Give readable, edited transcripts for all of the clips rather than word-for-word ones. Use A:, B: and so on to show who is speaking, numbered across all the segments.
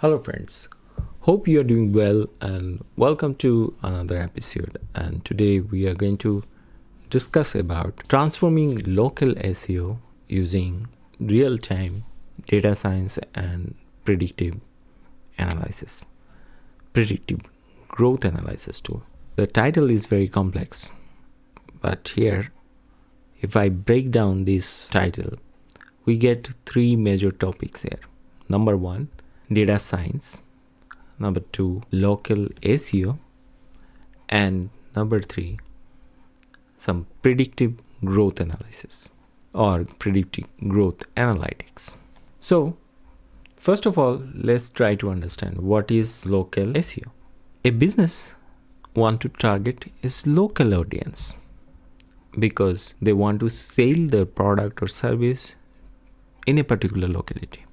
A: Hello friends, hope you are doing well and welcome to another episode. And today we are going to discuss about transforming local SEO using real-time data science and predictive analysis, predictive growth analysis tool. The title is very complex, but here if I break down this title, we get three major topics here. Number one, data science. Number two, local SEO. And number three, some predictive growth analysis or predictive growth analytics. So, first of all, let's try to understand what is local SEO. A business want to target its local audience because they want to sell their product or service in a particular locality.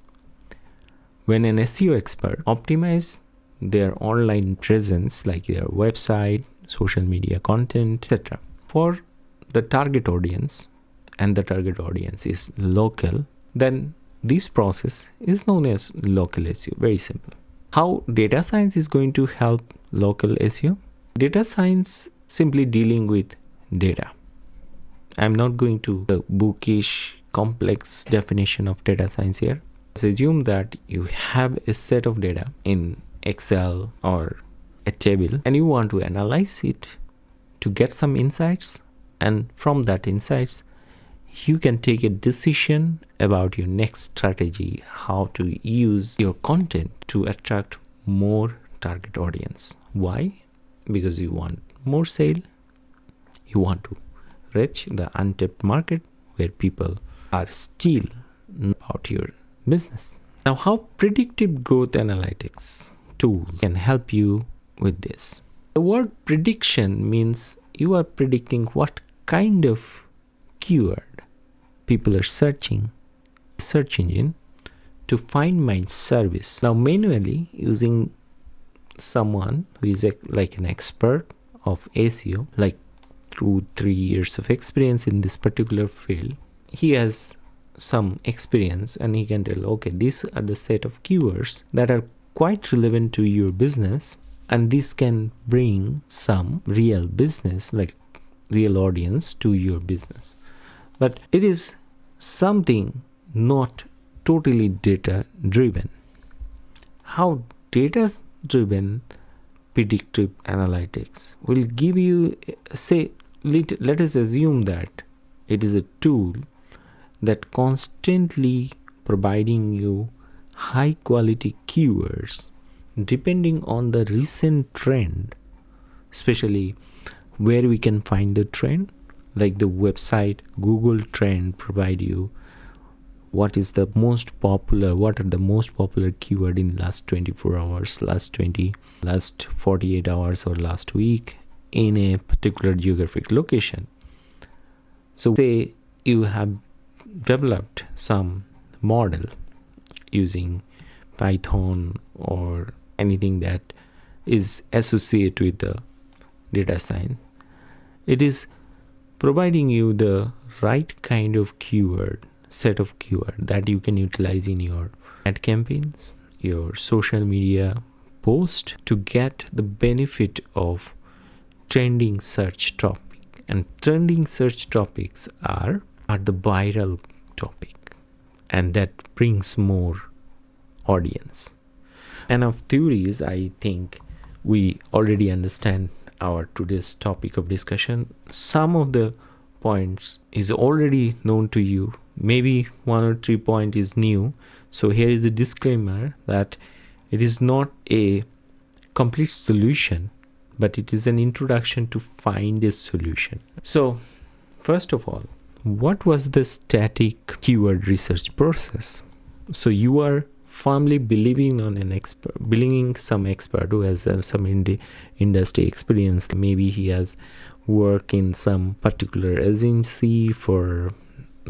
A: When an SEO expert optimizes their online presence like their website, social media content, etc. for the target audience, and the target audience is local, then this process is known as local SEO. Very simple. How data science is going to help local SEO? Data science simply dealing with data. I'm not going to the bookish, complex definition of data science here. Let's assume that you have a set of data in Excel or a table and you want to analyze it to get some insights, and from that insights you can take a decision about your next strategy, how to use your content to attract more target audience. Why? Because you want more sale, you want to reach the untapped market where people are still about your business. Now, how predictive growth analytics tool can help you with this? The word prediction means you are predicting what kind of keyword people are searching search engine to find my service. Now, manually using someone who is like an expert of SEO, like 2-3 years of experience in this particular field, he has some experience and he can tell, okay, these are the set of keywords that are quite relevant to your business, and this can bring some real business, like real audience to your business. But it is something not totally data driven. How data driven predictive analytics will give you, say, let us assume that it is a tool that constantly providing you high quality keywords depending on the recent trend, especially where we can find the trend, like the website Google trend provide you what are the most popular keyword in last 24 hours, last 48 hours or last week in a particular geographic location. So say you have developed some model using Python or anything that is associated with the data science. It is providing you the right kind of set of keyword that you can utilize in your ad campaigns, your social media post to get the benefit of trending search topic. And trending search topics are the viral topic, and that brings more audience. And of theories, I think we already understand our today's topic of discussion. Some of the points is already known to you, maybe 1 or 3 point is new. So here is a disclaimer that it is not a complete solution, but it is an introduction to find a solution. So first of all, what was the static keyword research process? So you are firmly believing some expert who has some industry experience. Maybe he has worked in some particular agency for a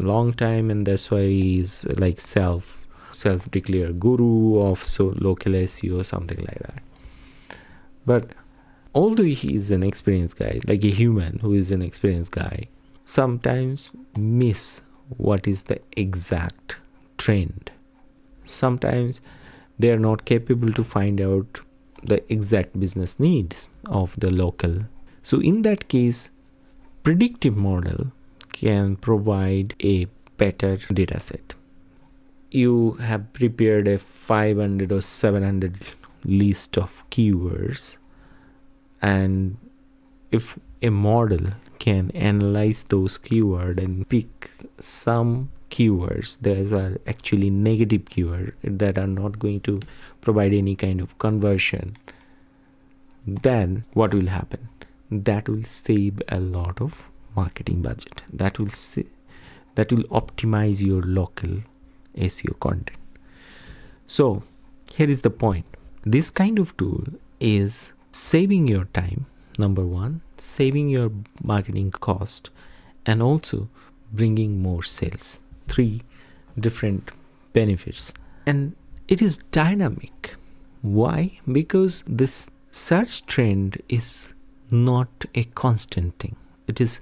A: long time, and that's why he's like self-declared guru of local SEO or something like that. But although he is an experienced guy, like a human who is an experienced guy, sometimes miss what is the exact trend. Sometimes they are not capable to find out the exact business needs of the local. So in that case, predictive model can provide a better data set. You have prepared a 500 or 700 list of keywords, and if a model can analyze those keywords and pick some keywords that are actually negative keywords that are not going to provide any kind of conversion, then what will happen? That will save a lot of marketing budget. That will optimize your local SEO content. So here is the point. This kind of tool is saving your time, number one, saving your marketing cost, and also bringing more sales. 3 different benefits. And it is dynamic. Why? Because this search trend is not a constant thing. It is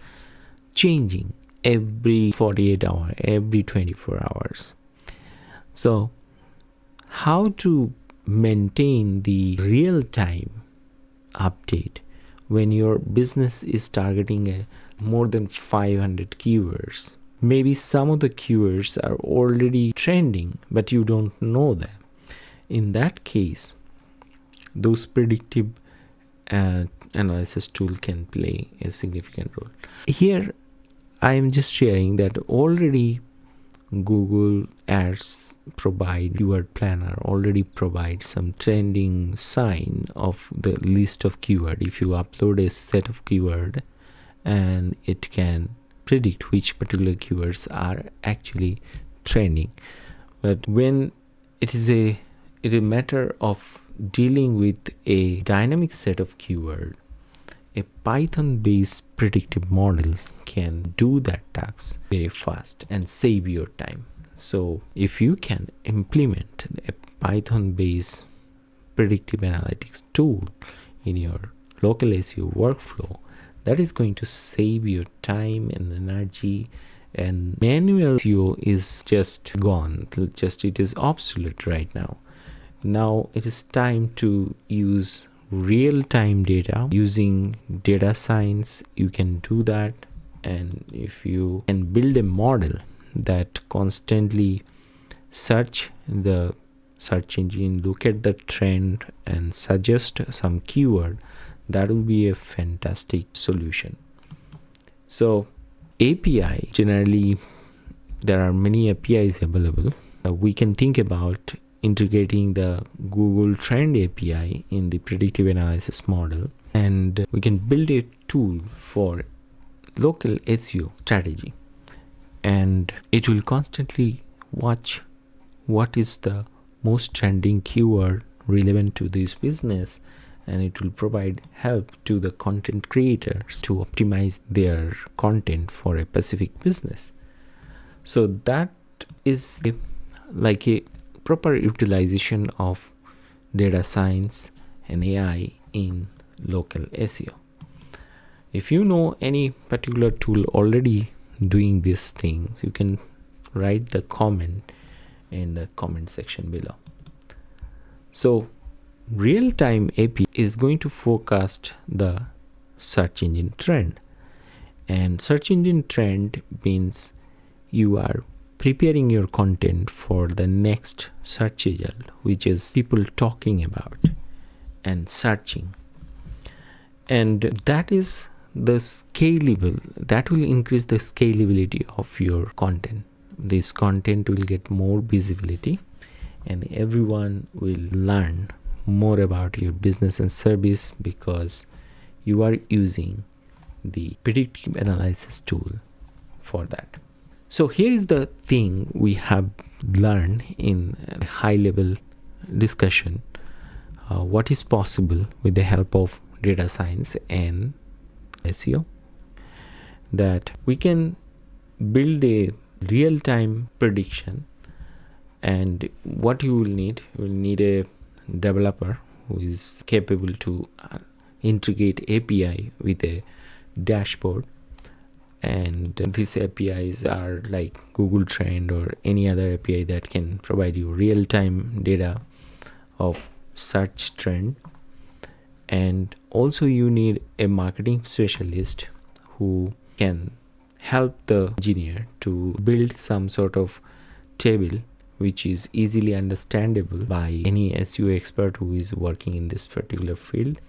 A: changing every 48 hours, every 24 hours. So how to maintain the real-time update when your business is targeting more than 500 keywords? Maybe some of the keywords are already trending, but you don't know them. In that case, those predictive analysis tool can play a significant role. Here, I am just sharing that already Google Ads provide keyword planner, already provide some trending sign of the list of keyword. If you upload a set of keyword, and it can predict which particular keywords are actually trending. But when it is a matter of dealing with a dynamic set of keyword, a Python-based predictive model can do that task very fast and save your time. So if you can implement a Python-based predictive analytics tool in your local SEO workflow, that is going to save your time and energy, and manual SEO is just gone. It is obsolete right now. Now it is time to use real-time data. Using data science, you can do that. And if you can build a model that constantly search the search engine, look at the trend and suggest some keyword, that will be a fantastic solution. So API, generally there are many APIs available. We can think about integrating the Google Trend API in the predictive analysis model, and we can build a tool for local SEO strategy, and it will constantly watch what is the most trending keyword relevant to this business, and it will provide help to the content creators to optimize their content for a specific business. So that is like a proper utilization of data science and AI in local SEO. If you know any particular tool already doing these things, you can write the comment in the comment section below. So real-time API is going to forecast the search engine trend, and search engine trend means you are preparing your content for the next search result, which is people talking about and searching, and that is the scalable, that will increase the scalability of your content. This content will get more visibility, and everyone will learn more about your business and service because you are using the predictive analysis tool for that. So here is the thing we have learned in a high level discussion, what is possible with the help of data science and SEO, that we can build a real-time prediction. And what you will need a developer who is capable to integrate API with a dashboard, and these APIs are like Google Trend or any other API that can provide you real-time data of search trend. And also you need a marketing specialist who can help the engineer to build some sort of table which is easily understandable by any SEO expert who is working in this particular field.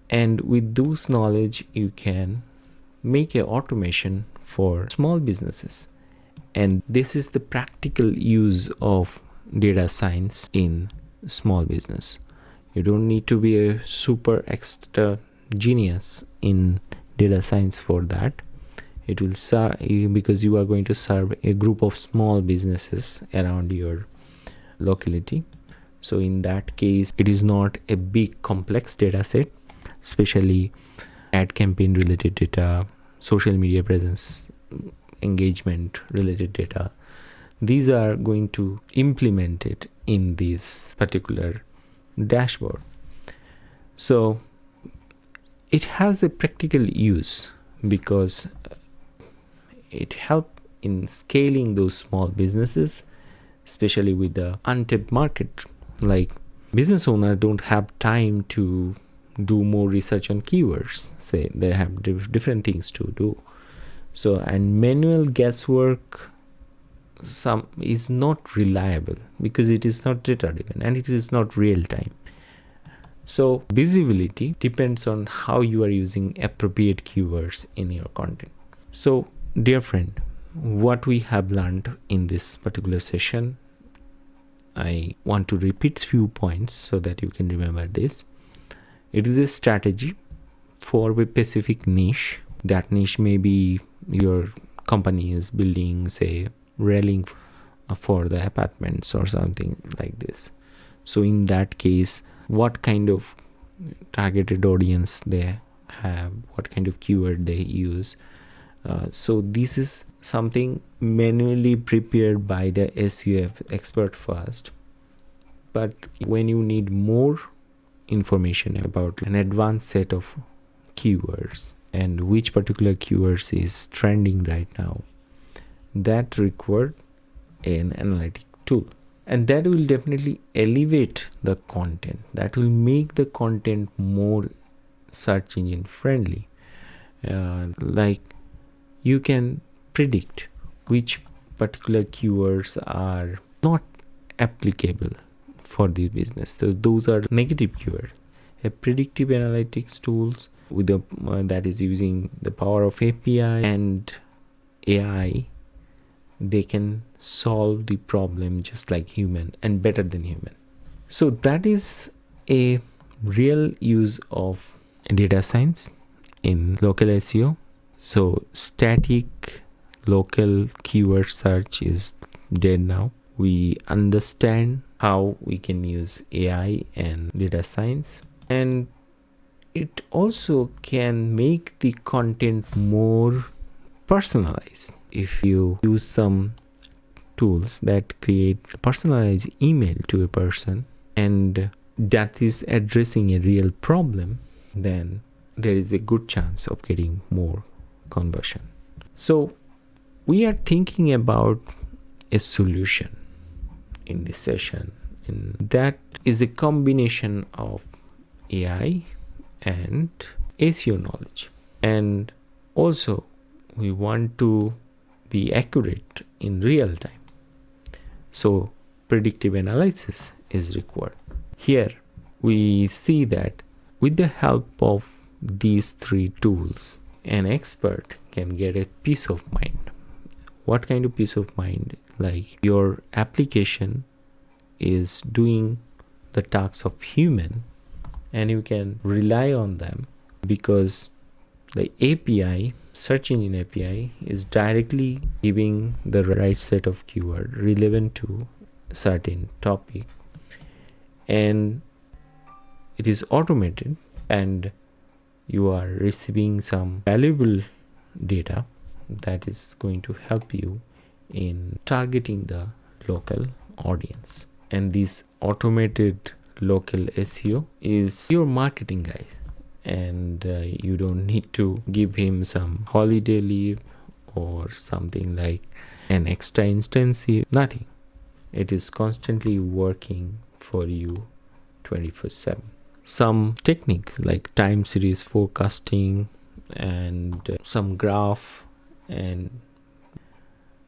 A: And with those knowledge, you can make a automation for small businesses. And this is the practical use of data science in small business. You don't need to be a super extra genius in data science for that. It will serve, because you are going to serve a group of small businesses around your locality. So in that case, it is not a big complex data set, especially ad campaign related data, social media presence, engagement related data. These are going to implement it in this particular dashboard. So it has a practical use because it helps in scaling those small businesses, especially with the untapped market. Like business owners don't have time to do more research on keywords. Say they have different things to do. So, and manual guesswork is not reliable because it is not data driven and it is not real time. So visibility depends on how you are using appropriate keywords in your content. So dear friend, what we have learned in this particular session, I want to repeat few points so that you can remember this. It is a strategy for a specific niche. That niche may be your company is building, say, railing for the apartments or something like this. So in that case, what kind of targeted audience they have, what kind of keyword they use. So this is something manually prepared by the SEO expert first. But when you need more information about an advanced set of keywords and which particular keywords is trending right now, that requires an analytic tool. And that will definitely elevate the content. That will make the content more search engine friendly. Like you can predict which particular keywords are not applicable for the business. So those are negative keywords. A predictive analytics tools with the that is using the power of API and AI, they can solve the problem just like human and better than human. So that is a real use of data science in local SEO. So static local keyword search is dead now. We understand how we can use AI and data science, and it also can make the content more personalized. If you use some tools that create personalized email to a person and that is addressing a real problem, then there is a good chance of getting more conversion. So we are thinking about a solution in this session, and that is a combination of AI and SEO knowledge. And also we want to be accurate in real time. So predictive analysis is required. Here we see that with the help of these three tools, an expert can get a peace of mind. What kind of peace of mind? Like your application is doing the tasks of human and you can rely on them because the API, search engine API, is directly giving the right set of keyword relevant to certain topic, and it is automated, and you are receiving some valuable data that is going to help you in targeting the local audience. And this automated local SEO is your marketing guy, and you don't need to give him some holiday leave or something like an extra instance, nothing. It is constantly working for you 24/7. Some techniques like time series forecasting and some graph and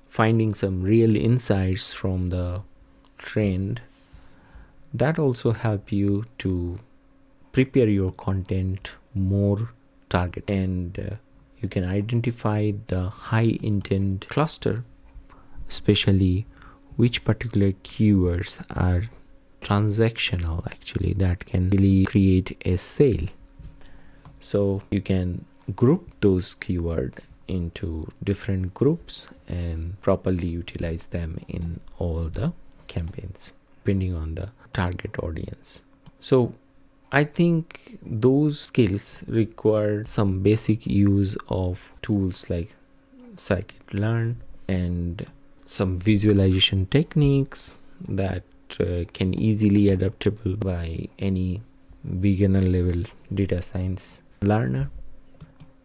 A: finding some real insights from the trend, that also help you to prepare your content more target, and you can identify the high intent cluster, especially which particular keywords are transactional actually that can really create a sale. So you can group those keywords into different groups and properly utilize them in all the campaigns depending on the target audience. So I think those skills require some basic use of tools like scikit-learn and some visualization techniques that can easily adaptable by any beginner level data science learner,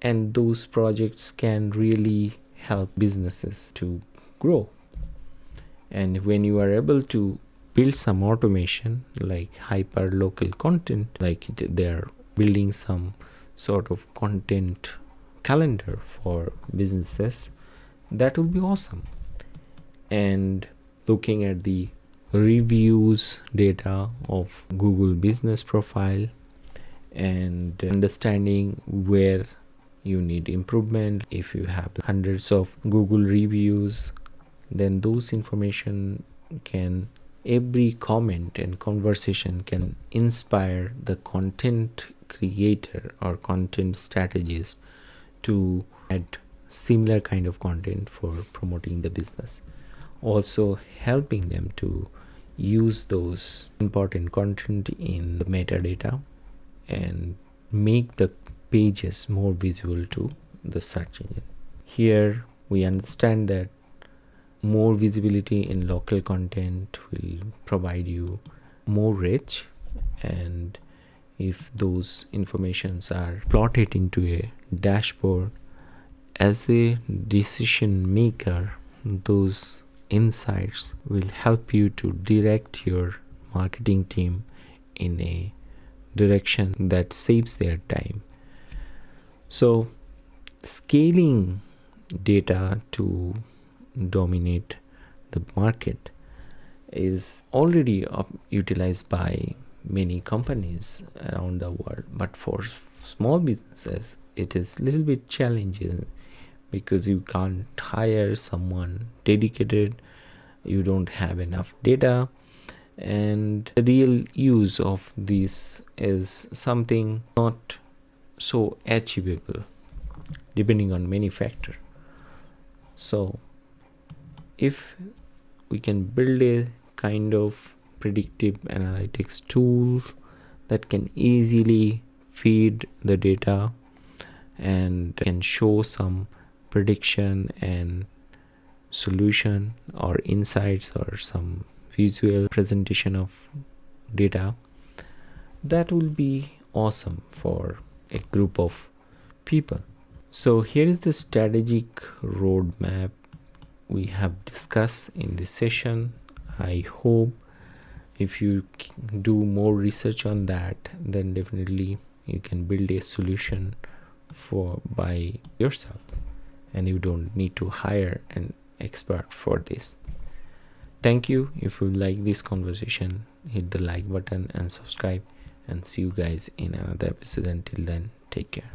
A: and those projects can really help businesses to grow. And when you are able to build some automation like hyper local content, like they're building some sort of content calendar for businesses, that will be awesome. And looking at the reviews data of Google business profile and understanding where you need improvement. If you have hundreds of Google reviews, then those information can, every comment and conversation can inspire the content creator or content strategist to add similar kind of content for promoting the business, also helping them to use those important content in the metadata and make the pages more visible to the search engine. Here we understand that more visibility in local content will provide you more reach, and if those informations are plotted into a dashboard, as a decision maker, those insights will help you to direct your marketing team in a direction that saves their time. So scaling data to dominate the market is already utilized by many companies around the world, but for small businesses it is a little bit challenging because you can't hire someone dedicated, you don't have enough data, and the real use of this is something not so achievable depending on many factors. So if we can build a kind of predictive analytics tool that can easily feed the data and can show some prediction and solution or insights or some visual presentation of data, that will be awesome for a group of people. So here is the strategic roadmap we have discussed in this session. I hope if you do more research on that, then definitely you can build a solution for by yourself, and you don't need to hire an expert for this. Thank you. If you like this conversation, hit the like button and subscribe, and see you guys in another episode. Until then, take care.